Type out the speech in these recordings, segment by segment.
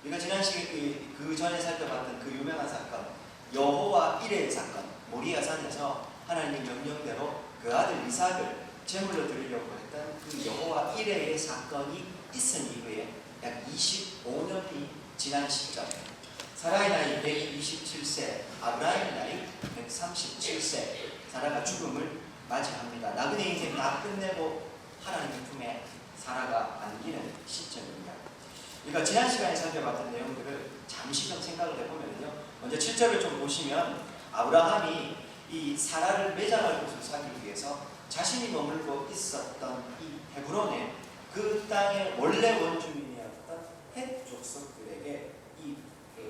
우리가 지난 시간에 그 전에 살펴봤던 그 유명한 사건, 여호와 이레의 사건, 모리아 산에서 하나님의 명령대로 그 아들 이삭을 제물로 드리려고 했던 그 여호와 이레의 사건이 있은 이후에 약 25년이 지난 시점, 사라의 나이 127세, 아브라함의 나이 137세, 사라가 죽음을 맞이합니다. 나그네 인생 다 끝내고 하나님의 품에 사라가 안기는 시점입니다. 그러니까 지난 시간에 살펴봤던 내용들을 잠시 좀 생각을 해보면요, 먼저 7절을 좀 보시면 아브라함이 이 사라를 매장할 곳을 사기 위해서 자신이 머물고 있었던 이 헤브론에 그 땅의 원래 원주민이었던 헷 족속들에게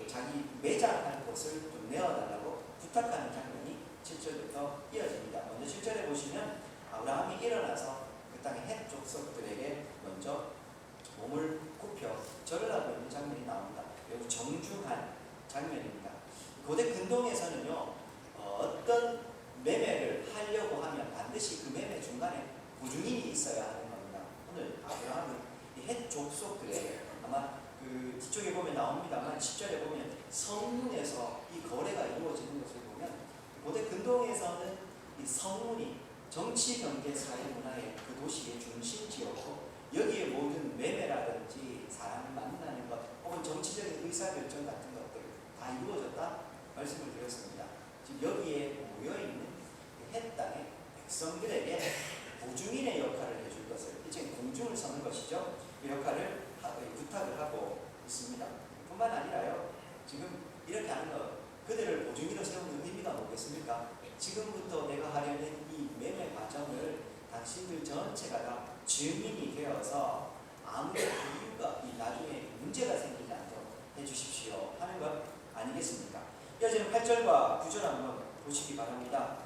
자기 매장할 곳을 좀 내어달라고 부탁하는 장면이 7절부터 이어집니다. 먼저 7절에 보시면 아브라함이 일어나서 그 땅의 헷 족속들에게 먼저 몸을 굽혀 절을 하고 있는 장면이 나옵니다. 매우 정중한 장면입니다. 고대 근동에서는요, 어떤 매매를 하려고 하면 반드시 그 매매 중간에 보증인이 있어야 하는 겁니다. 오늘 아브라함은 이 헷 족속들에게, 아마 그 뒤쪽에 보면 나옵니다만 10절에 보면 성문에서 이 거래가 이루어지는 것을 보면, 고대 근동에서는 이 성문이 정치, 경제, 사회, 문화의 그 도시의 중심지였고, 여기에 모든 매매라든지 사람 만나는 것, 혹은 정치적인 의사결정 같은 것들 다 이루어졌다 말씀을 드렸습니다. 지금 여기에 모여있는 헷 땅의 백성들에게 보증인의 역할을 해줄 것을, 이제 공중을 서는 것이죠. 이 역할을 부탁을 하고 있습니다. 뿐만 아니라요, 지금 이렇게 하는 것, 그들을 보증인으로 세우는 의미가 뭐겠습니까? 지금부터 내가 하려는 이 매매 과정을 당신들 전체가 다 증인이 되어서 아무런 이유가 나중에 문제가 생기지 않도록 해주십시오 하는 것 아니겠습니까? 이어지는 8절과 9절 한번 보시기 바랍니다.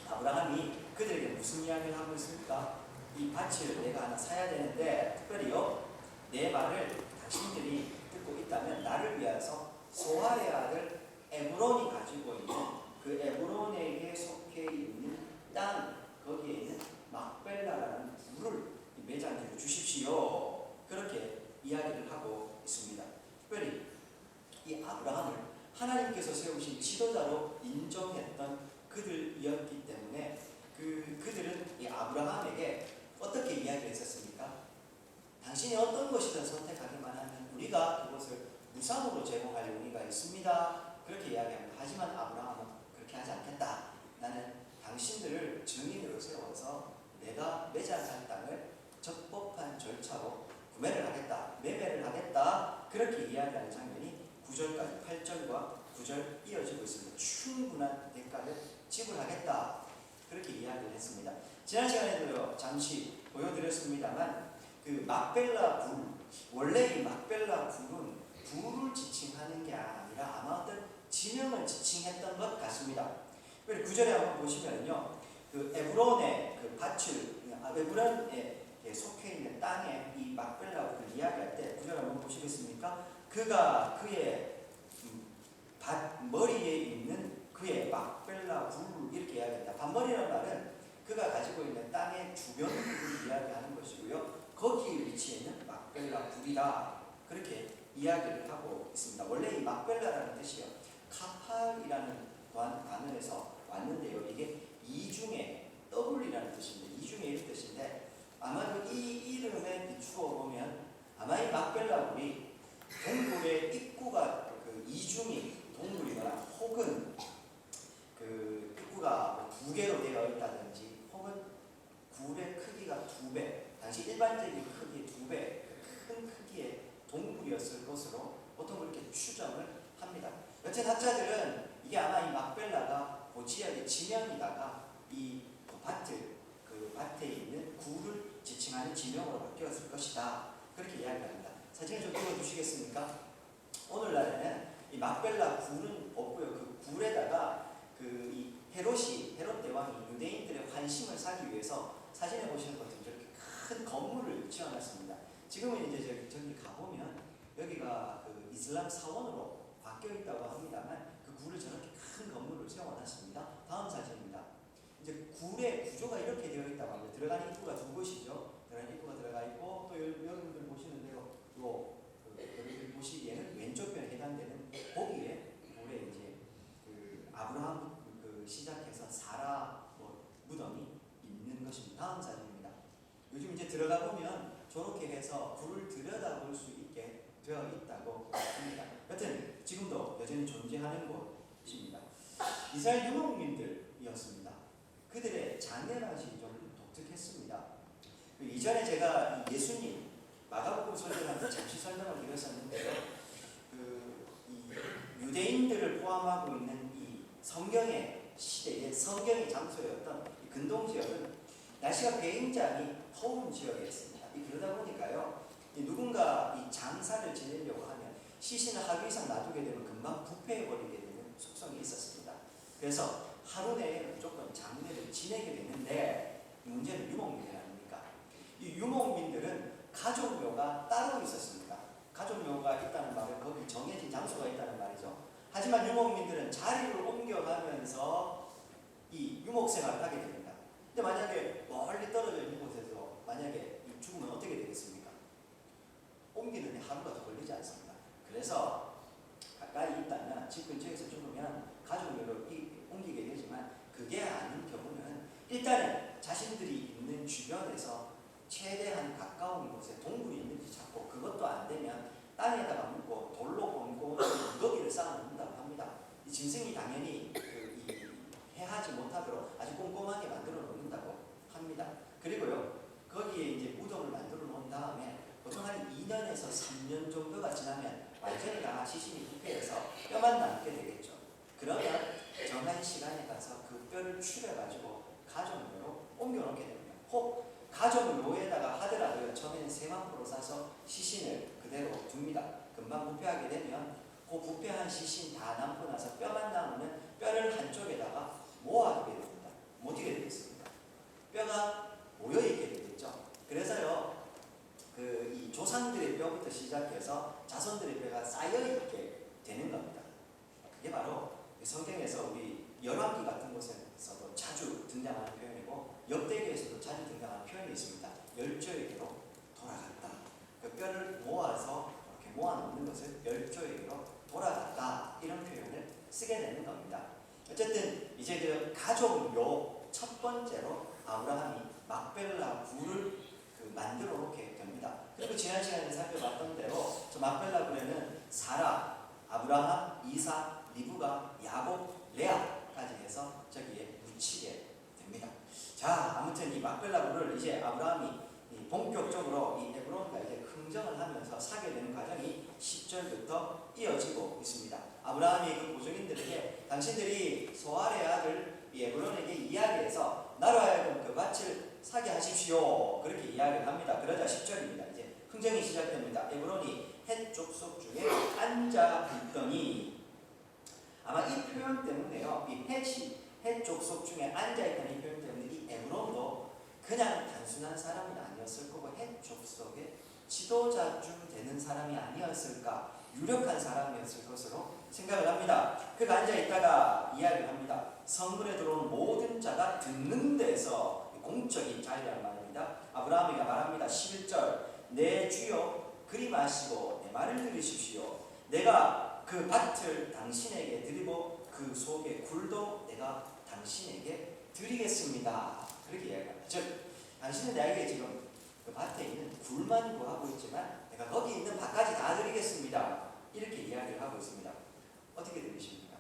아브라함이 그들에게 무슨 이야기를 하고 있습니까? 이 밭을 내가 하나 사야 되는데, 특별히요, 내 말을 당신들이 듣고 있다면 나를 위해서 소할의 아들 에브론이 가지고 있는 그 에브론에게 속해 있는 땅, 거기에 있는 막벨라라는 굴을 매장해 주십시오. 그렇게 이야기를 하고 있습니다. 특별히 이 아브라함을 하나님께서 세우신 지도자로 인정했던 그들이었기 때문에 그들은 이 아브라함에게 어떻게 이야기를 했었습니까? 당신이 어떤 것이든 선택하기만 하면 우리가 그것을 무상으로 제공할 용의가 있습니다. 그렇게 이야기합니다. 하지만 아브라함은 그렇게 하지 않겠다. 나는 당신들을 증인으로 세워서 내가 매장할 땅을 적법한 절차로 구매를 하겠다, 매매를 하겠다, 그렇게 이야기하는 장면이 9절까지 8절과 9절 이어지고 있습니다. 충분한 대가를 지불하겠다, 그렇게 이야기를 했습니다. 지난 시간에도 잠시 보여드렸습니다만 그 막벨라 굴, 원래 이 막벨라 굴은 굴을 지칭하는 게 아니라 아마 어떤 지명을 지칭했던 것 같습니다. 9절에 한번 보시면요, 그 에브론의 그 밭을, 에브론에 속해 있는 땅에 이 막벨라 굴을 이야기할 때 9절 한번 보시겠습니까? 그가 그의 밭 머리에 있는 그의 막벨라 굴, 이렇게 이야기합니다. 밭머리라는 말은 그가 가지고 있는 땅의 주변을 이야기하는 것이고요, 거기에 위치해 있는 막벨라 굴이다, 그렇게 이야기를 하고 있습니다. 원래 이 막벨라라는 뜻이요, 카팔이라는 단어에서 왔는데요, 이게 이중에 더블이라는 뜻입니다. 이중에 이런 뜻인데, 아마도 이 이름에 비추어 보면 아마 이 막벨라 굴이 동굴의 입구가 그 이중이 동굴이거나, 혹은 그 입구가 2개로 되어 있다든지, 혹은 굴의 크기가 2배, 당시 일반적인 크기 2배 큰 크기의 동굴이었을 것으로 보통 그렇게 추정을 합니다. 여튼 학자들은 이게 아마 이 막벨라가 그 지역의 지명이다가 이 그 밭에 있는 굴을 지칭하는 지명으로 바뀌었을 것이다, 그렇게 이야기합니다. 사진을 좀 띄워주시겠습니까? 오늘날에는 이 막벨라 굴은 없고요, 그 굴에다가 이 헤롯 대왕이 유대인들의 관심을 사기 위해서, 사진에 보시는 것처럼 저렇게 큰 건물을 지어놨습니다. 지금은 이제 저기 가보면 여기가 그 이슬람 사원으로 바뀌어 있다고 합니다만, 그 굴을 저렇게 큰 건물을 세워놨습니다. 다음 사진입니다. 이제 굴의 구조가 이렇게 되어 있다고 합니다. 들어가는 입구가 2곳이죠. 들어가는 입구가 들어가 있고, 또 여러분들 보시는 대로 여러분들 보시기에는 보면 저렇게 해서 굴을 들여다볼 수 있게 되어 있다고 합니다. 여튼 지금도 여전히 존재하는 곳입니다. 이스라엘 유목민들이었습니다. 그들의 장례 방식이 좀 독특했습니다. 이전에 제가 예수님 마가복음 설명하면서 잠시 설명을 드렸었는데요. 이 유대인들을 포함하고 있는 이 성경의 시대의 성경의 장소였던 이 근동 지역은 날씨가 굉장히 더운 지역이었습니다. 그러다 보니까요, 누군가 이 장사를 지내려고 하면 시신을 하루 이상 놔두게 되면 금방 부패해버리게 되는 속성이 있었습니다. 그래서 하루 내에 무조건 장례를 지내게 되는데, 문제는 유목민들 아닙니까? 이 유목민들은 가족묘가 따로 있었습니다. 가족묘가 있다는 말은 거기 정해진 장소가 있다는 말이죠. 하지만 유목민들은 자리를 옮겨가면서 이 유목생활을 하게 됩니다. 근데 만약에 멀리 떨어져 있는 곳에서 만약에 죽으면 어떻게 되겠습니까? 옮기는 데 하루가 더 걸리지 않습니다. 그래서 가까이 있다면, 집 근처에서 죽으면 가족묘로 옮기게 되지만, 그게 아닌 경우는 일단은 자신들이 있는 주변에서 최대한 가까운 곳에 동굴이 있는지 찾고, 그것도 안 되면 땅에다가 묻고 돌로 옮고 무더기를 쌓아 놓는다고 합니다. 이 짐승이 당연히 해하지 못하도록 아주 꼼꼼하게 만들어 놓는다고 합니다. 그리고요, 거기에 이제 무덤을 만들어 놓은 다음에 보통 한 2년에서 3년 정도가 지나면 완전히 다 시신이 부패해서 뼈만 남게 되겠죠. 그러면 정한 시간에 가서 그 뼈를 추려가지고 가족묘로 옮겨놓게 됩니다. 혹 가족묘에다가 하더라도요, 처음에는 세마포로 싸서 시신을 그대로 둡니다. 금방 부패하게 되면 그 부패한 시신 다 남고 나서 뼈만 남으면 뼈를 한쪽에다가 모아두게 됩니다. 못 어떻게 되겠습니까? 뼈가 모여있게 되겠죠. 그래서요, 이 조상들의 뼈부터 시작해서 자손들의 뼈가 쌓여있게 되는 겁니다. 그게 바로 성경에서 우리 열왕기 같은 곳에서도 자주 등장하는 표현이고, 역대기에서도 자주 등장하는 표현이 있습니다. 열조에게로 돌아갔다. 그 뼈를 모아서 이렇게 모아놓는 것을 열조에게로 돌아갔다, 이런 표현을 쓰게 되는 겁니다. 어쨌든 이제 그 가족묘 첫 번째로 아브라함이 막벨라 굴을 만들어 놓게 됩니다. 그리고 지난 시간에 살펴봤던 대로 저 막벨라 굴에는 사라, 아브라함, 이삭, 리브가, 야곱, 레아까지 해서 저기에 묻히게 됩니다. 자, 아무튼 이 막벨라 굴을 이제 아브라함이 본격적으로 이 에브론과 이제 흥정을 하면서 사게 되는 과정이 10절부터 이어지고 있습니다. 아브라함이 그 보증인들에게 당신들이 소알의 아들 이 에브론에게 이야기해서 나로 하여금 그 밭을 사게 하십시오, 그렇게 이야기를 합니다. 그러자 10절입니다. 이제 흥정이 시작됩니다. 에브론이 헷 족속 중에 앉아 있더니, 아마 이 표현 때문에요, 이 헷 족속 중에 앉아 있다는 이 표현 때문에 이 에브론도 그냥 단순한 사람은 아니었을 거고, 헷 족속의 지도자쯤 되는 사람이 아니었을까, 유력한 사람이었을 것으로 생각을 합니다. 그가 앉아 있다가 이야기를 합니다. 성문에 들어온 모든 자가 듣는 데서, 공적인 자리란 말입니다. 아브라함이가 말합니다. 11절, 내 주여 그리 마시고 내 말을 들으십시오. 내가 그 밭을 당신에게 드리고 그 속의 굴도 내가 당신에게 드리겠습니다. 그렇게 이야기합니다. 즉, 당신은 나에게 지금 그 밭에 있는 굴만 구하고 있지만 내가 거기 있는 밭까지 다 드리겠습니다. 이렇게 이야기를 하고 있습니다. 어떻게 들으십니까?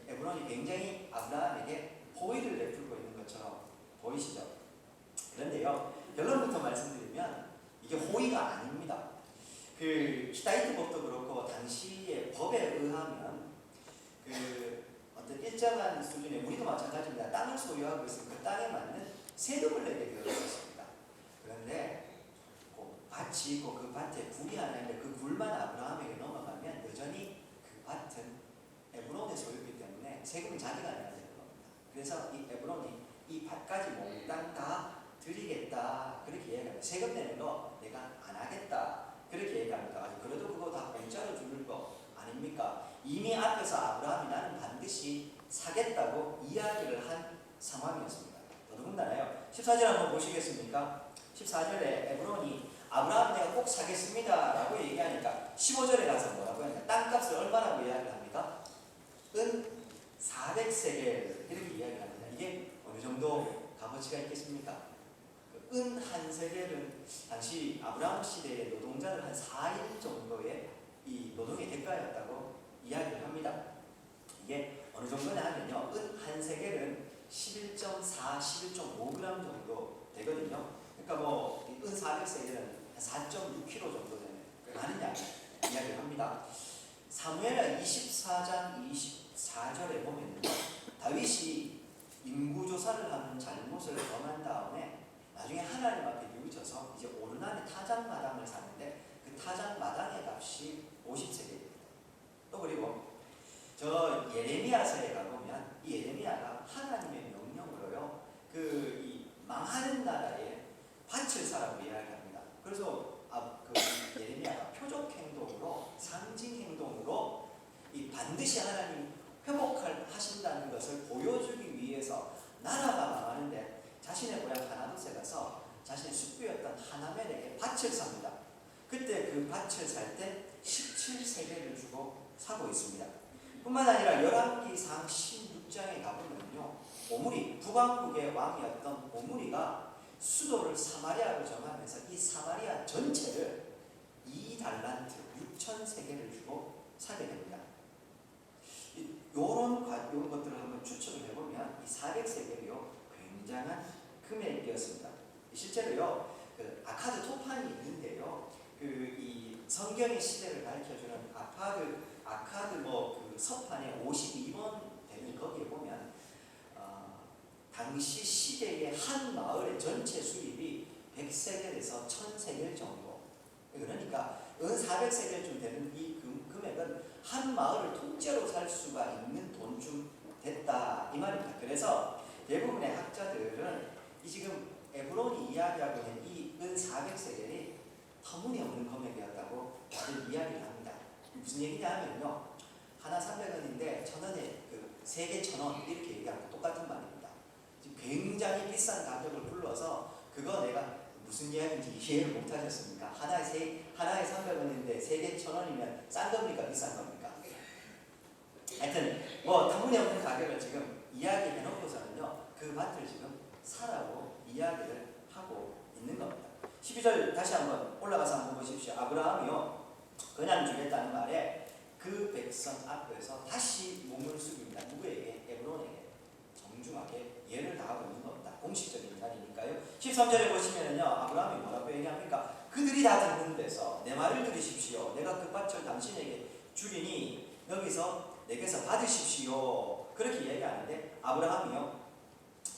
에브론이 굉장히 아브라함에게 호의를 베풀고 있는 것처럼 보이시죠? 그런데요, 결론부터 말씀드리면 이게 호의가 아닙니다. 그 히타이트법도 그렇고 당시의 법에 의하면 어떤 일정한 수준의, 우리도 마찬가지입니다. 땅을 소유하고 있으면 그 땅에 맞는 세금을 내게 되어 있었습니다. 그런데 밭이 있고 그 밭에 굴이 하나 있는데 그 굴만 아브라함에게 넘어가면 여전히 그 밭은 에브론의 소유이기 때문에 세금이 자기가 내야 되는 겁니다. 그래서 이 에브론이 이 밭까지 몽땅 다 드리겠다, 그렇게 얘기합니다. 세금 내는 거 내가 안 하겠다, 그렇게 얘기합니다. 그래도 그거 다 공짜로 주는 거 아닙니까? 이미 앞에서 아브라함이 나는 반드시 사겠다고 이야기를 한 상황이었습니다. 더더군다나요, 14절 한번 보시겠습니까? 14절에 에브론이 아브라함 내가 꼭 사겠습니다 라고 얘기하니까 15절에 가서 뭐라고 하니까 땅값을 얼마라고 이야기를 합니까? 은 400세겔, 이렇게 이야기를 합니다. 이게 어느 정도 값어치가 있겠습니까? 은 한 세겔은 당시 아브라함 시대의 노동자들 한 4일 정도의 이 노동의 대가였다고 이야기를 합니다. 이게 어느 정도냐 하면요, 은 한 세겔은 11.4, 11.5g 정도 되거든요. 그러니까 뭐 은 400세겔은 한 4.6kg 정도 되는 많은 이야기를 합니다. 사무엘하 24장 24절에 보면 다윗이 인구조사를 하는 잘못을 범한 다음에 나중에 하나님 앞에 뉘우쳐서 이제 오르난의 타작마당을 사는데 그 타작마당의 값이 50세겔입니다. 또 그리고 저 예레미야서에 가보면 이 예레미야가 하나님의 명령으로요, 이 망하는 나라에 밭을 사라고 이야기합니다. 그래서 그 예레미야가 표적 행동으로, 상징 행동으로 이 반드시 하나님 회복하신다는 것을 보여주기 위해서 나라가 망하는데 자신의 고향 가나도에 가서 자신의 숙부였던 하나멜에게 밭을 삽니다. 그때 그 밭을 살 때 17세겔을 주고 사고 있습니다. 뿐만 아니라 열왕기상 16장에 가보면요, 오므리, 북왕국의 왕이었던 오므리가 수도를 사마리아로 정하면서 이 사마리아 전체를 2달란트 6,000세겔을 주고 사게 됩니다. 이런 것들을 한번 추측을 해보면 이 400세겔이요 굉장한 금액이었습니다. 실제로요, 그 아카드 토판이 있는데요, 이 성경의 시대를 밝혀주는 아카드 그 서판에 52번 되는 거기에 보면 당시 시대의 한 마을의 전체 수입이 100세겔에서 1000세겔 정도. 그러니까 은 400세겔쯤 되는 이 금액은 한 마을을 통째로 살 수가 있는 돈쯤 됐다 이 말입니다. 그래서 대부분의 학자들은 이 지금 에브론이 이야기하고 있는 이 은 400세겔이 터무니없는 금액이었다고 다들 이야기를 합니다. 무슨 얘기냐 하면요, 하나 300원인데 1000원에 그 3개 1000원 이렇게 얘기하고 똑같은 말입니다. 지금 굉장히 비싼 가격을 불러서 그거 내가 무슨 이야기인지 이해를 못하셨습니까? 하나에 300원인데 3개 1000원이면 싼 겁니까? 비싼 겁니까? 하여튼 뭐 터무니없는 가격을 지금 이야기해 놓고서는요, 그 밭을 지금 사라고 이야기를 하고 있는 겁니다. 12절 다시 한번 올라가서 한번 보십시오. 아브라함이요 그냥 주겠다는 말에 그 백성 앞에서 다시 몸을 숙입니다. 누구에게? 에브론에게 정중하게 예를 다하고 있는 겁니다. 공식적인 자리니까요. 13절에 보시면은요, 아브라함이 뭐라고 얘기합니까? 그들이 다 듣는 데서 내 말을 들으십시오. 내가 그 밭을 당신에게 주리니 여기서 내게서 받으십시오. 그렇게 얘기하는데 아브라함이요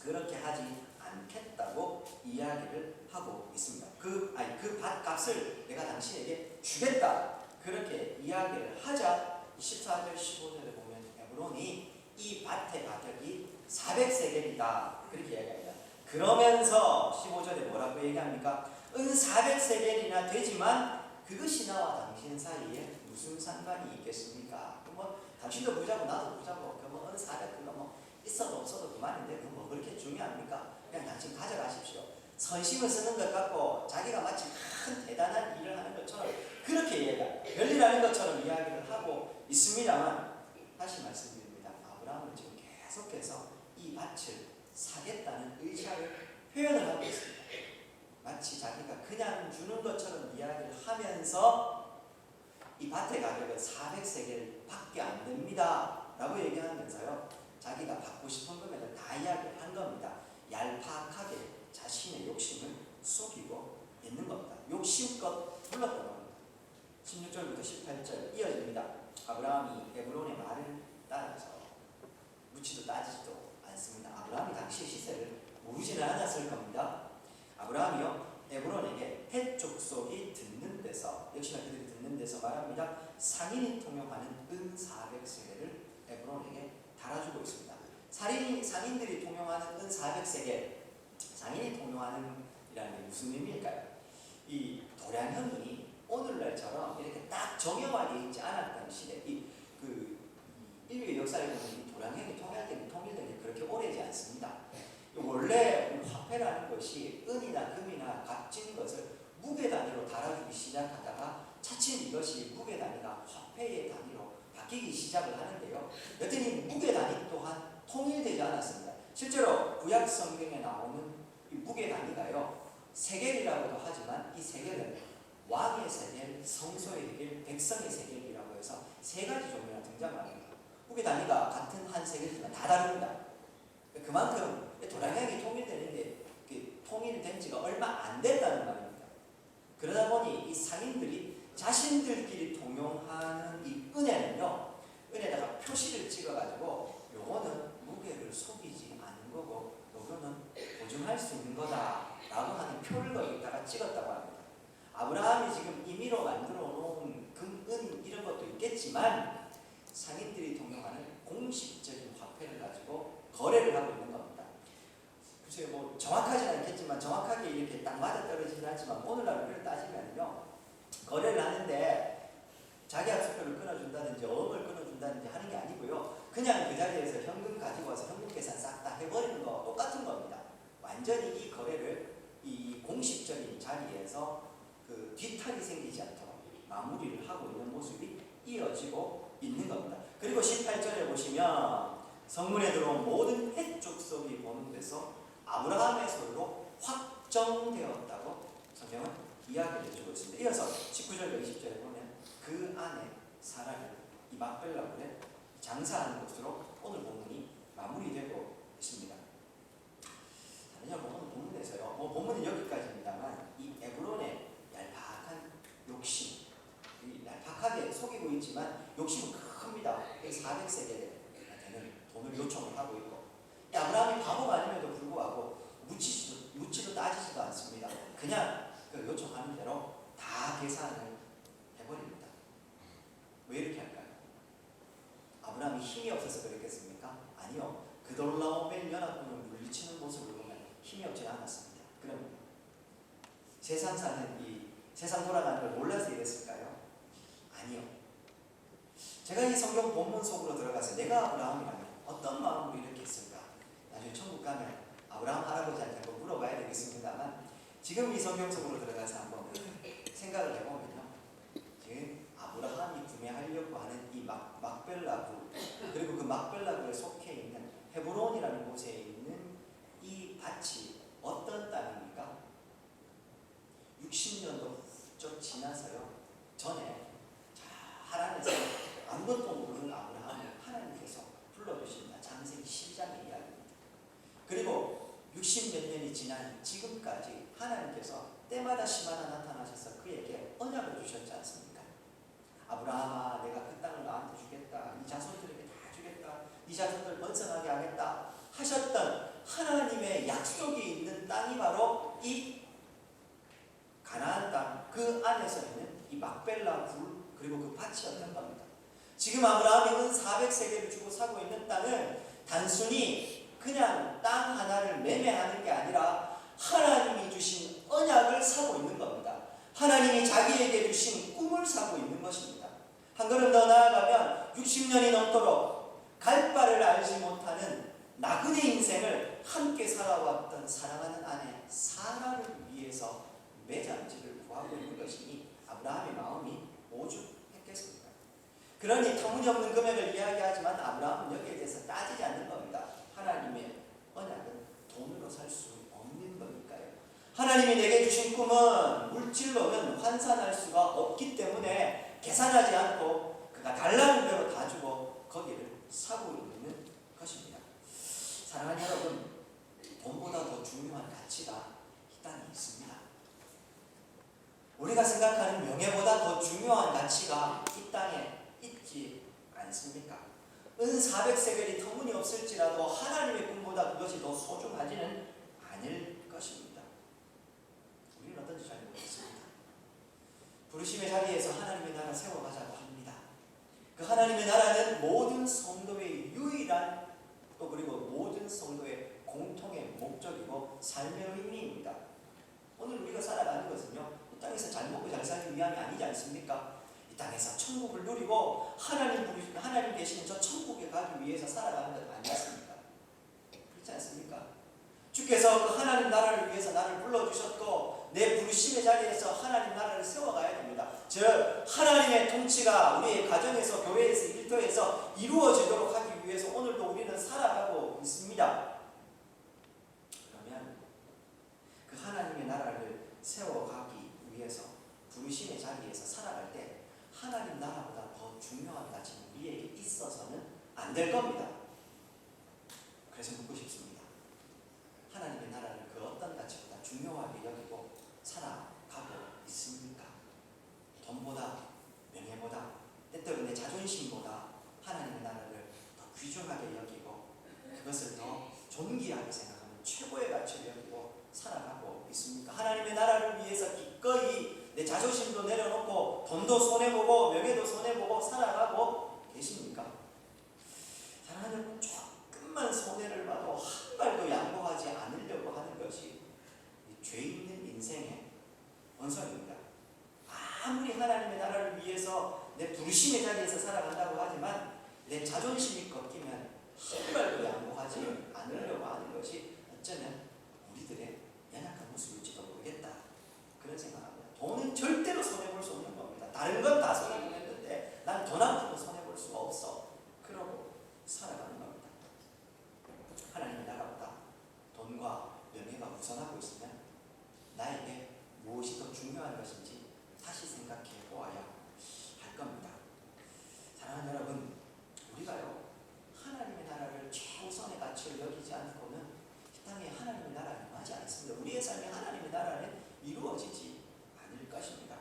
그렇게 하지 않겠다고 이야기를 하고 있습니다. 그 밭값을 내가 당신에게 주겠다. 그렇게 이야기를 하자 14절 15절에 보면 에브론이 이 밭의 가격이 400세겔이다. 그렇게 이야기합니다. 그러면서 15절에 뭐라고 얘기합니까? 은 400세겔이나 되지만 그것이 나와 당신 사이에 무슨 상관이 있겠습니까? 뭐 당신도 부자고 나도 부자고 은 400 그거 뭐 있어도 없어도 그만인데 그거 뭐 그렇게 중요합니까? 그냥 당신 가져가십시오. 선심을 쓰는 것 같고 자기가 마치 큰 대단한 일을 하는 것처럼 그렇게 별일 아닌 것처럼 이야기를 하고 있습니다만 다시 말씀드립니다. 아브라함은 지금 계속해서 이 밭을 사겠다는 의사를 표현을 하고 있습니다. 마치 자기가 그냥 주는 것처럼 이야기를 하면서 이 밭의 가격은 400세겔 밖에 안 됩니다 라고 얘기하면서요, 자기가 받고 싶은 금액을 다 이야기를 한 겁니다. 얄팍하게 자신의 욕심을 속이고 있는 겁니다. 욕심껏 불렀던 겁니다. 16절부터 18절 이어집니다. 아브라함이 에브론의 말을 따라서 묻지도 따지지도 않습니다. 아브라함이 당시 시세를 모르지는 않았을 겁니다. 아브라함이요 에브론에게 헷 족속이 듣는 데서, 역시나 그들이 듣는 데서 말합니다. 상인이 통용하는 은 400세겔을 에브론에게 달아주고 있습니다. 상인들이 통용하는 은 400세겔, 상인이 통용하는 이라는 게 무슨 의미일까요? 이 도량형이 오늘날처럼 이렇게 딱 정형화되어 있지 않았던 시대, 인류의 역사에 보면 이 도량형이 통일된 게 그렇게 오래지 않습니다. 원래 화폐라는 것이 은이나 금이나 값진 것을 무게 단위로 달아주기 시작하다가 차츰 이것이 무게 단위가 화폐의 단위로 바뀌기 시작을 하는데요. 여튼이 무게 단위 또한 통일되지 않았습니다. 실제로 구약 성경에 나오는 이 무게 단위가요, 세겔이라고도 하지만 이 세겔은 왕의 세겔, 성소의 세겔, 백성의 세겔이라고 해서 세 가지 종류가 등장합니다. 후계 단위가 같은 한 세겔이지만 다 다릅니다. 그만큼 도량량이 통일되는데 통일된 지가 얼마 안 됐다는 말입니다. 그러다 보니 이 상인들이 자신들끼리 동용하는 이 은혜는요, 은혜에다가 표시를 찍어가지고 요거는 무게를 속이지 않은 거고 요거는 보증할 수 있는 거다라고 하는 표를 거기다가 찍었다고 합니다. 아브라함이 지금 임의로 만들어 놓은 금, 은 이런 것도 있겠지만 상인들이 동용하는 공식적인 화폐를 가지고 거래를 하고 있는 겁니다. 글쎄요, 뭐 정확하지는 않겠지만 정확하게 이렇게 딱 맞아 떨어지진 않지만 오늘날 우리를 따지면요, 거래를 하는데 자기 약속표를 끊어준다든지 어음을 끊어준다든지 하는 게 아니고요, 그냥 그 자리에서 현금 가지고 와서 현금 계산 싹 다 해버리는 거 똑같은 겁니다. 완전히 이 거래를 이 공식적인 자리에서 그 뒤탈이 생기지 않도록 마무리를 하고 있는 모습이 이어지고 있는 겁니다. 그리고 18절에 보시면 성문에 들어온 모든 헷 족속이 보는 데서 아브라함의 소유로 확정되었다고 성경은 이야기를 해주고 있습니다. 이어서 19절과 20절에 보면 그 안에 사라를 이 막벨라굴에 장사하는 것으로 오늘 본문이 마무리되고 있습니다. 다른 본문에서요, 뭐 본문은 여기까지입니다만 이 에브론의 얄팍한 욕심, 얄팍하게 속이고 있지만 욕심은 큽니다. 400세겔 되는 돈을 요청을 하고 있고, 아브라함이 바보가 아님에도 불구하고 묻지도 따지지도 않습니다. 그냥 그 요청하는 대로 다 계산을 해버립니다. 왜 이렇게 할까요? 아브라함이 힘이 없어서 그랬겠습니까? 아니요. 그돌라오멜 연합군을 물리치는 모습을 보면 힘이 없지 않았습니다. 그럼 세상 돌아가는 걸 몰라서 이랬을까요? 아니요. 제가 이 성경 본문 속으로 들어가서 내가 아브라함이라면 어떤 마음으로 이렇게 했을까? 나중에 천국 가면 아브라함 할아버지한테 한번 물어봐야 되겠습니다만, 지금 이 성경 속으로 들어가서 한번 생각을 해보면요, 지금 아브라함이 구매하려고 하는 이 막벨라굴, 그리고 그 막벨라굴에 속해 있는 헤브론이라는 곳에 있는 이 밭이 어떤 땅입니까? 60년도 훌쩍 지나서요, 전에 하란에서 아무것도 모르는 아브라함을 하나님께서 불러주신다. 창세기 10장의 이야기입니다. 그리고 60몇 년이 지난 지금까지 하나님께서 때마다 시마다 나타나셔서 그에게 언약을 주셨지 않습니까? 아브라함아, 내가 그 땅을 너한테 주겠다. 네 자손들에게 다 주겠다. 네 자손들 번성하게 하겠다 하셨던 하나님의 약속이 있는 땅이 바로 이 가나안 땅, 그 안에서 있는 이 막벨라 굴, 그리고 그 밭이었던 겁니다. 지금 아브라함이 은 400세겔을 주고 사고 있는 땅은 단순히 그냥 땅 하나를 매매하는 게 아니라 하나님이 주신 언약을 사고 있는 겁니다. 하나님이 자기에게 주신 꿈을 사고 있는 것입니다. 한 걸음 더 나아가면 60년이 넘도록 갈 바를 알지 못하는 나그네 인생을 함께 살아왔던 사랑하는 아내 사라를 위해서 매장지를 구하고 있는 것이니 아브라함의 마음이 오죽했겠습니까? 그러니 터무니없는 금액을 이야기하지만 아브라함은 여기에 대해서 따지지 않는 겁니다. 하나님의 언약은 돈으로 살 수 없는 거니까요. 하나님이 내게 주신 꿈은 물질로는 환산할 수가 없기 때문에 계산하지 않고 그가 달라는 대로 다 주고 거기를 사고 있는 것입니다. 사랑하는 여러분, 돈보다 더 중요한 가치가 이 땅에 있습니다. 우리가 생각하는 명예보다 더 중요한 가치가 이 땅에 있지 않습니까? 은 400세겔이 터무니없을지라도 하나님의 꿈보다 그것이 더 소중하지는 않을 것입니다. 우리는 어떤지 잘 모르겠습니다. 부르심의 자리에서 하나님의 나라 세워가자고 합니다. 그 하나님의 나라는 모든 성도의 유일한, 또 그리고 모든 성도의 공통의 목적이고 삶의 의미입니다. 오늘 우리가 살아가는 것은요, 이 땅에서 잘 먹고 잘 살기 위함이 아니지 않습니까? 이 땅에서 천국을 누리고 하나님 계시는 저 천국에 가기 위해서 살아가는 것 아니었습니까? 그렇지 않습니까? 주께서 그 하나님 나라를 위해서 나를 불러주셨고 내 부르심의 자리에서 하나님 나라를 세워가야 됩니다. 즉 하나님의 통치가 우리의 가정에서, 교회에서, 일터에서 이루어지도록 하기 위해서 오늘도 우리는 살아가고 있습니다. 그러면 그 하나님의 나라를 세워가기 위해서 부르심의 자리에서 살아갈 때 하나님 나라보다 더 중요한 가치는 우리에게 있어서는 안 될 겁니다. 그래서 묻고 싶습니다. 하나님의 나라를 그 어떤 가치보다 중요하게 여기고 살아가고 있습니까? 돈보다, 명예보다, 때때로 내 자존심보다 하나님의 나라를 더 귀중하게 여기고 그것을 더 존귀하게 생각하는 최고의 가치를 여기고 살아가고 있습니까? 하나님의 나라를 위해서 기꺼이 내 자존심도 내려놓고 돈도 손해보고 명예도 손해보고 살아가고 계십니까? 사랑하는 여러분, 조금만 손해를 봐도 한 발도 양보하지 않으려고 하는 것이 죄 있는 인생의 본성입니다. 아무리 하나님의 나라를 위해서 내 부르심의 자리에서 살아간다고 하지만 내 자존심이 꺾이면 한 발도 양보하지 않으려고 하는 것이 어쩌면 우리들의 연약한 모습일지도 모르겠다. 그런 생각합니다. 돈은 절대로 손해볼 수 없는 겁니다. 다른 건 다 손해보겠는데 난 돈 한 푼도 손해볼 수가 없어. 그러고 살아가는 겁니다. 하나님의 나라보다 돈과 명예가 우선하고 있으면 나에게 무엇이 더 중요한 것인지 다시 생각해 보아야 할 겁니다. 사랑하는 여러분, 우리가요 하나님의 나라를 최우선의 가치를 여기지 않고는 이 땅에 하나님의 나라는 임하지 않습니다. 우리의 삶에 하나님의 나라는 이루어지지 않을 것입니다.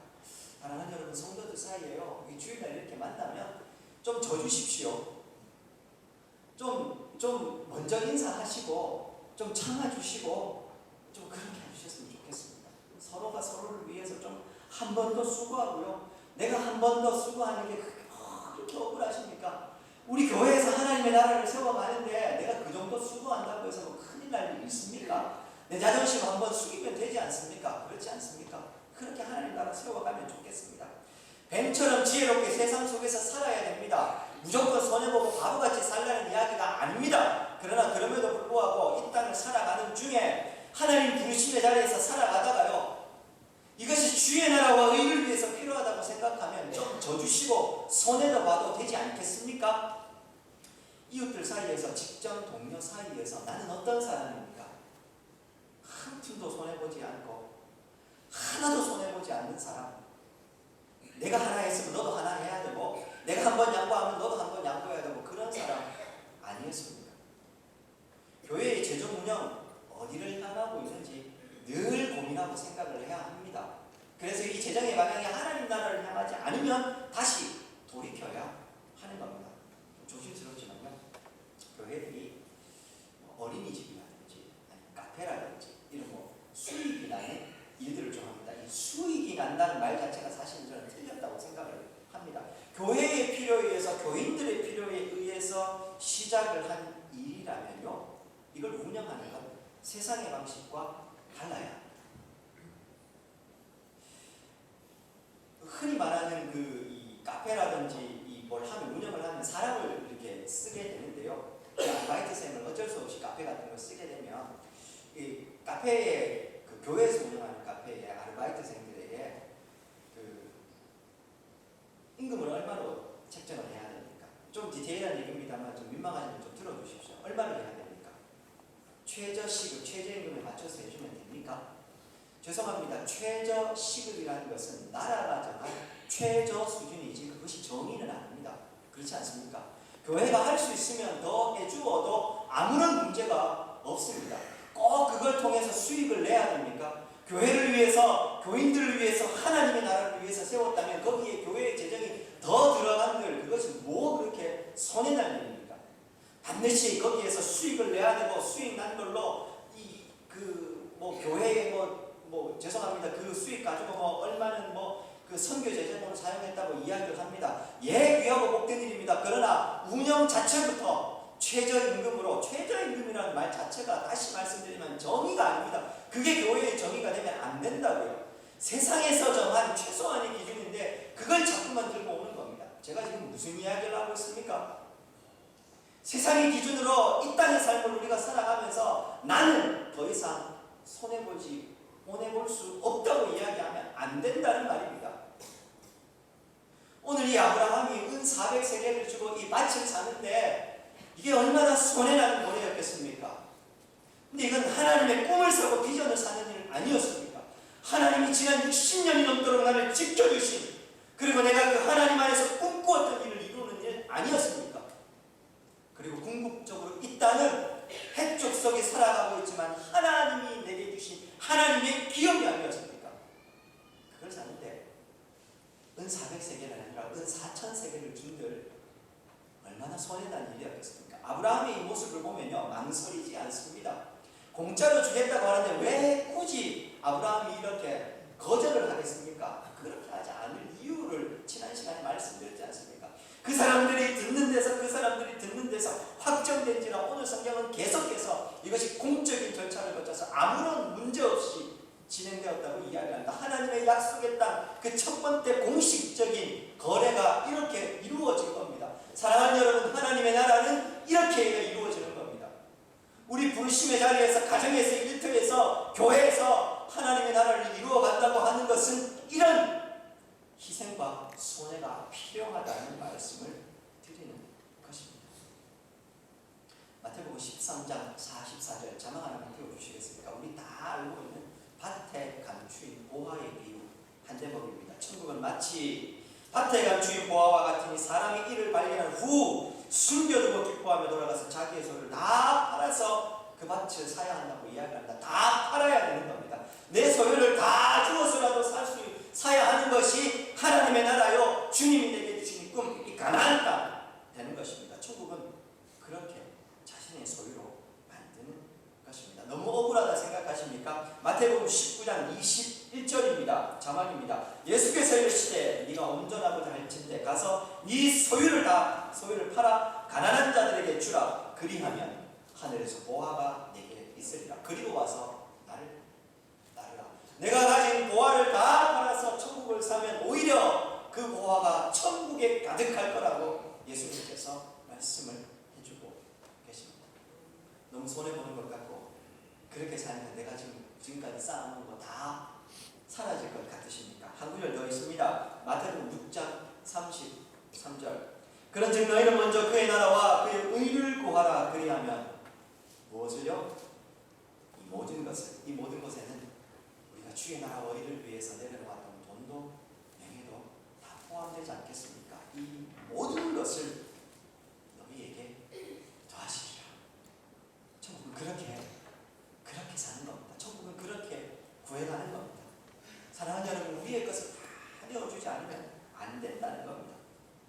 사랑하는 여러분, 성도들 사이에요 주일날 이렇게 만나면 좀 져주십시오. 좀 먼저 인사하시고 좀 참아주시고 좀 그렇게 해주셨으면 좋겠습니다. 서로가 서로를 위해서 좀 한 번 더 수고하고요. 내가 한 번 더 수고하는 게 그렇게 억울하십니까? 우리 교회에서 하나님의 나라를 세워가는데 내가 그 정도 수고한다고 해서 뭐 큰일 날 일이 있습니까? 내 자존심 한번 숙이면 되지 않습니까? 그렇지 않습니까? 그렇게 하나님 나라 세워가면 좋겠습니다. 뱀처럼 지혜롭게 세상 속에서 살아야 됩니다. 무조건 손해보고 바보같이 살라는 이야기가 아닙니다. 그러나 그럼에도 불구하고 이 땅을 살아가는 중에 하나님 부르심의 자리에서 살아가다가요 이것이 주의 나라와 의를 위해서 필요하다고 생각하면 좀 져주시고 손해도 봐도 되지 않겠습니까? 이웃들 사이에서, 직장 동료 사이에서 나는 어떤 사람입니까? 한 푼도 손해보지 않고 하나도 손해보지 않는 사람. 내가 하나 했으면 너도 하나 해야 되고 내가 한 번 양보하면 너도 한 번 양보해야 되고 그런 사람 아니었습니까? 교회의 재정 운영 어디를 향하고 있는지 늘 고민하고 생각을 해야 합니다. 그래서 이 재정의 방향이 하나님 나라를 향하지 않으면 다시 돌이켜야 하는 겁니다. 조심스럽지만요. 교회들이 어린이집이라든지 아니면 카페라든지 이런 수익이 나는 일들을 좀 합니다. 이 수익이 난다는 말 자체가 사실은 저는 틀렸다고 생각을 합니다. 교회의 필요에 의해서 교인들의 필요에 의해서 시작을 한 일이라면요. 이걸 운영하는 건 세상의 방식과 달라야 합니다. 흔히 말하는 이 카페라든지 뭘 하면 운영을 하면 사람을 이렇게 쓰게 되는데요. 아르바이트생을 어쩔 수 없이 카페 같은 걸 쓰게 되면 이 카페에 교회에서 운영하는 카페의 아르바이트생들에게 임금을 얼마로 책정을 해야 됩니까? 좀 디테일한 얘기입니다만 좀 민망하시면 좀 들어주십시오. 얼마를 해야 됩니까? 최저시급, 최저임금에 맞춰서 해주면 됩니까? 죄송합니다. 최저시급이라는 것은 나라가 정한 최저 수준이지 그것이 정의는 아닙니다. 그렇지 않습니까? 교회가 할 수 있으면 더 해주어도 아무런 문제가 없습니다. 꼭 그걸 통해서 수익을 내야 됩니까? 교회를 위해서, 교인들을 위해서, 하나님의 나라를 위해서 세웠다면 거기에 교회의 재정이 더 들어간들 그것이 뭐 그렇게 손해날 일입니까? 반드시 거기에서 수익을 내야 되고 수익 난 걸로 교회에 죄송합니다. 그 수익 가지고 얼마는 그 선교 재정으로 사용했다고 이야기를 합니다. 예, 귀하고 복된 일입니다. 그러나 운영 자체부터 최저임금으로, 최저임금이라는 말 자체가 다시 말씀드리면 정의가 아닙니다. 그게 교회의 정의가 되면 안 된다고요. 세상에서 정한 최소한의 기준인데 그걸 자꾸만 들고 오는 겁니다. 제가 지금 무슨 이야기를 하고 있습니까? 세상의 기준으로 이 땅의 삶을 우리가 살아가면서 나는 더 이상 손해볼 수 없다고 이야기하면 안 된다는 말입니다. 오늘 이 아브라함이 은 400세겔을 주고 이 밭을 사는데 이게 얼마나 손해나는 고뇌였겠습니까? 근데 이건 하나님의 꿈을 사고 비전을 사는 일 아니었습니까? 하나님이 지난 60년이 넘도록 나를 지켜주신, 그리고 내가 그 하나님 안에서 꿈꾸었던 일을 이루는 일 아니었습니까? 그리고 궁극적으로 이 땅은 해쪽 속에 살아가고 있지만 하나님이 내게 주신 하나님의 기업이 아니었습니까? 그걸 사는데 은 400세계가 아니라 은 4000세계를 준들 얼마나 손해난 일이었겠습니까? 아브라함의 이 모습을 보면요, 망설이지 않습니다. 공짜로 주겠다고 하는데 왜 굳이 아브라함이 이렇게 거절을 하겠습니까? 그렇게 하지 않을 이유를 지난 시간에 말씀드렸지 않습니까? 그 사람들이 듣는 데서 확정된지라 오늘 성경은 계속해서 이것이 공적인 절차를 거쳐서 아무런 문제 없이 진행되었다고 이야기한다. 하나님의 약속의 땅, 그 첫 번째 공식적인 거래가 이렇게 이루어진 겁니다. 사랑하는 여러분, 하나님의 나라는 이렇게 이루어지는 겁니다. 우리 부르심의 자리에서, 가정에서, 일터에서, 교회에서 하나님의 나라를 이루어간다고 하는 것은 이런 희생과 손해가 필요하다는 말씀을 드리는 것입니다. 마태복음 13장 44절 자막 하나만 띄워주시겠습니까? 우리 다 알고 있는 밭에 감추인 보화의 비유 한 대목입니다. 천국은 마치 밭에 감추인 보화와 같으니 사람이 이를 발견한 후 숨겨두고 기뻐하며 돌아가서 자기의 소유를 다 팔아서 그 밭을 사야 한다고 이야기합니다. 다 팔아야 되는 겁니다. 내 소유를 다 주어서라도 사야 하는 것이 하나님의 나라요, 주님이 내게 주신 꿈, 이 가나안 땅 되는 것입니다. 천국은 그렇게 자신의 소유로 만드는 것입니다. 너무 억울하다 생각하십니까? 마태복음 19장 21절입니다. 자막입니다. 예수께서 이르시되 네가 온전하고자 할진대 가서 네 소유를 팔아 가난한 자들에게 주라. 그리하면 하늘에서 보화가 내게 있으리라. 그리고 와서 나를 따르라. 내가 가진 보화를 다 팔아서 천국을 사면 오히려 그 보화가 천국에 가득할 거라고 예수님께서 말씀을 해주고 계십니다. 너무 손해보는 것 같고 그렇게 살면 내가 지금까지 쌓아놓은 거 다 사라질 것 같으십니까? 한 구절 더 있습니다. 마태복음 6장 33절. 그런즉 너희는 먼저 그의 나라와 그의 의를 구하라. 그리하면 무엇을요? 이 모든 것에는 우리가 주의 나라와 의를 위해서 내려놓았던 돈도 명예도 다 포함되지 않겠습니까? 이 모든 것을 너희에게 더하시리라. 천국은 그렇게 사는 겁니다. 천국은 그렇게 구해가는 겁니다. 사랑하는 여러분, 우리의 것을 다 내어주지 않으면 안 된다는 겁니다.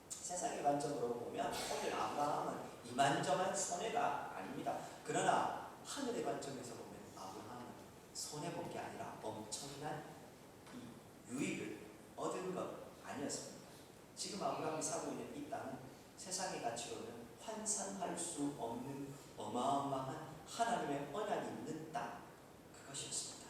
세상의 관점으로 보면 오늘 아브라함은 이만저만 손해가 아닙니다. 그러나 하늘의 관점에서 보면 아브라함은 손해본 게 아니라 엄청난 이 유익을 얻은 것 아니었습니까? 지금 아브라함이 사고 있는 이 땅은 세상의 가치로는 환산할 수 없는 어마어마한 하나님의 언약이 있는 땅, 그것이었습니다.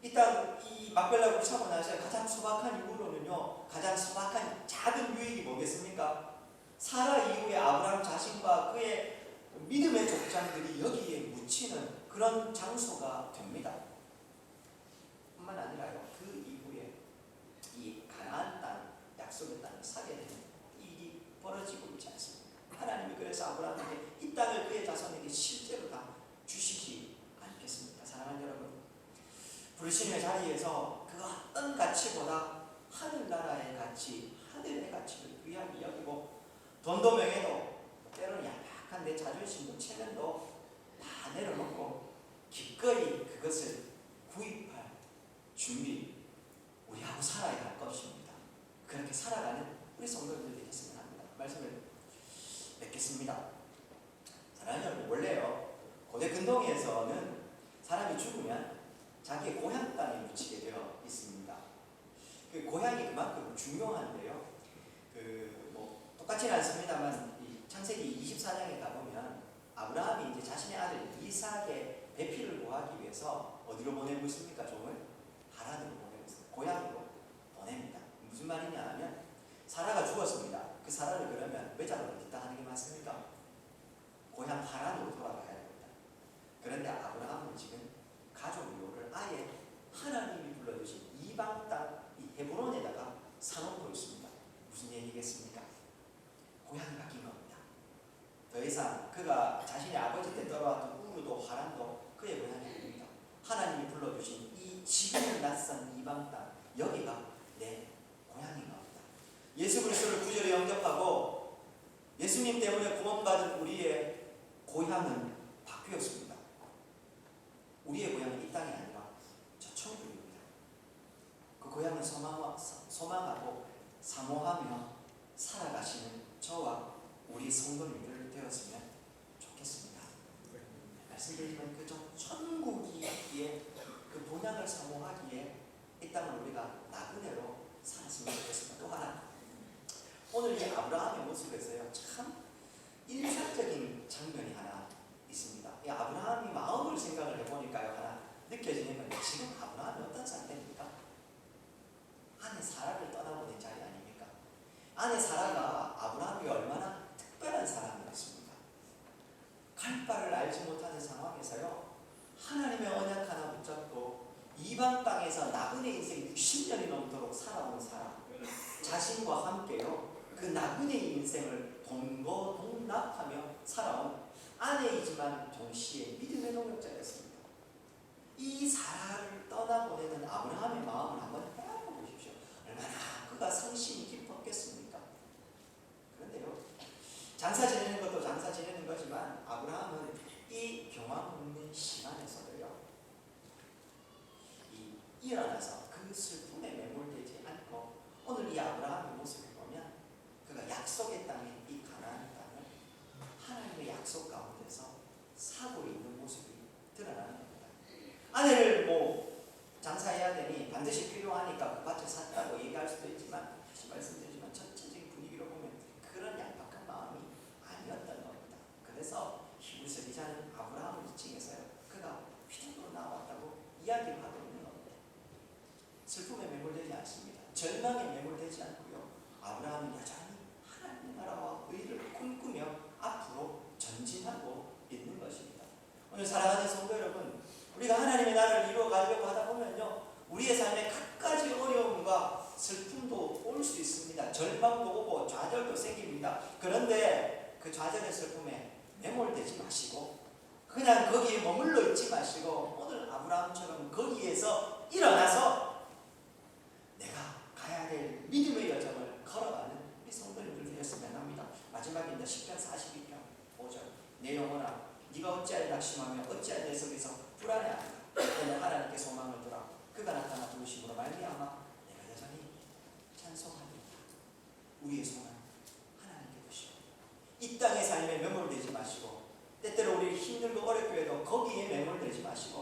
이 땅, 이 막벨라를 사고 나서 가장 소박한 이유로는요, 가장 소박한 작은 유익이 뭐겠습니까? 사라 이후에 아브라함 자신과 그의 믿음의 족장들이 여기에 묻히는 그런 장소가 됩니다. 뿐만 아니라요, 그 이후에 이 가나안 땅, 약속의 땅을 사게 되는 일이 벌어지고 있지 않습니까? 하나님이 그래서 아브라함에게 이 땅을 그의 자손에게 실제로 다 주시지 않겠습니까? 사랑하는 여러분, 부르심의 자리에서 그 어떤 가치보다 하늘나라의 가치, 하늘의 가치를 귀하게 여기고 돈도 명예도 때로는 약간 내 자존심도 체면도 다 내려놓고 기꺼이 그것을 구입할 준비 우리하고 살아야 할 것입니다. 그렇게 살아가는 우리 성도님들이 됐으면 합니다. 말씀을 맺겠습니다. 사랑하는 여러분, 원래요, 고대 근동에서는 사람이 죽으면 자기의 고향 땅에 묻히게 되어 있습니다. 그 고향이 그만큼 중요한데요. 똑같지는 않습니다만 이 창세기 24장에 가보면 아브라함이 이제 자신의 아들 이삭의 배필을 구하기 위해서 어디로 보내고 있습니까? 종을 하란으로 보내고 있습니다. 고향으로 보냅니다. 무슨 말이냐 하면 사라가 죽었습니다. 그 사라를 그러면 외자로 뒷당하는 게 맞습니까? 고향 하란으로 돌아가야 됩니다. 그런데 아브라함은 지금 가족 묘를 아예 하나님이 불러주신 이방 땅, 이 헤브론에다가 사놓고 있습니다. 무슨 얘기겠습니까? 고향이 바뀐 겁니다. 더 이상 그가 자신의 아버지 때 떠나왔던 우르도 하란도 그의 고향이 아닙니다. 하나님이 불러주신 이 이 지금 낯선 이방 땅, 여기가 내 고향인가 보다. 예수 그리스도를 구주로 영접하고 예수님 때문에 구원받은 우리의 고향은 바뀌었습니다. 우리의 고향은 이 땅이 아니라 저 천국입니다. 그 고향을 소망하고 사모하며 살아가시는 저와 우리 성도님들 되었으면 좋겠습니다. 말씀드리지만 그저 천국이기에 그 본향을 사모하기에 이 땅을 우리가 나그네로 살았으면 좋겠습니다. 또 하나, 오늘 이 아브라함의 모습에서요 참 인상적인 장면이 하나 있습니다. 이 아브라함이 마음을 생각을 해보니까요 하나 느껴지는 건데, 지금 아브라함이 어떤 상태입니까? 아내 사라를 떠나보낸 자리 아닙니까? 아내 사라가 아브라함이 얼마나 특별한 사람이었습니까? 갈 바를 알지 못하는 상황에서요 하나님의 언약 하나 붙잡고 이방 땅에서 나그네 인생 60년이 넘도록 살아온 사람, 자신과 함께요 그 나그네 인생을 동거동락하며 살아온 아내이지만 동시에 믿음의 동역자였습니다. 이 사라를 떠나보내는 아브라함의 마음을 한번 해봐 보십시오. 얼마나 그가 성심이 깊었겠습니까? 그런데요, 장사 지내는 것도 장사 지내는 거지만 아브라함은 이 경험 없는 시간에서도요 일어나서 그 슬픔에 매몰되지 않고 오늘 이 아브라함의 모습을 보면 그가 약속의 땅인 이 가나안 땅을 하나님의 약속 가운데서 사고 있는 모습이 드러나는 겁니다. 아내를 장사해야 되니 반드시 필요하니까 그 밭을 샀다고 얘기할 수도 있지만, 다시 말씀드리지만 전체적인 분위기로 보면 그런 양박한 마음이 아니었던 겁니다. 그래서 히브리서 기자는 아브라함을 지칭해서요 그가 믿음으로 나왔다고 이야기를 하고 있는 겁니다. 슬픔에 매몰되지 않습니다. 절망에 매몰되지 않고요 아브라함은 여전히 하나님의 나라와 의를 꿈꾸며 앞으로 전진하고 있는 것입니다. 오늘 사랑하는 성도 여러분, 우리가 하나님의 나라를 이루어 가려고 하다 보면요 우리의 삶에 갖가지 어려움과 슬픔도 올 수 있습니다. 절망도 오고 좌절도 생깁니다. 그런데 그 좌절의 슬픔에 매몰되지 마시고 그냥 거기에 머물러 있지 마시고 오늘 아브라함처럼 거기에서 일어나서 내가 가야 될 믿음의 여정을 걸어가는 우리 성도님들 되었으면 합니다. 마지막입니다. 10편 42편 5절. 내 영혼아 네가 어찌하여 낙심하며 어찌하여 내 속에서 불안해하는가. 너는 하나님께 소망을 두라. 그가 나타나 부르심으로 말미암아 내가 여전히 찬송하리이다. 우리의 소망 하나님께 두시고 이 땅의 삶에 매몰되지 마시고 때때로 우리 힘들고 어렵게 해도 거기에 매몰되지 마시고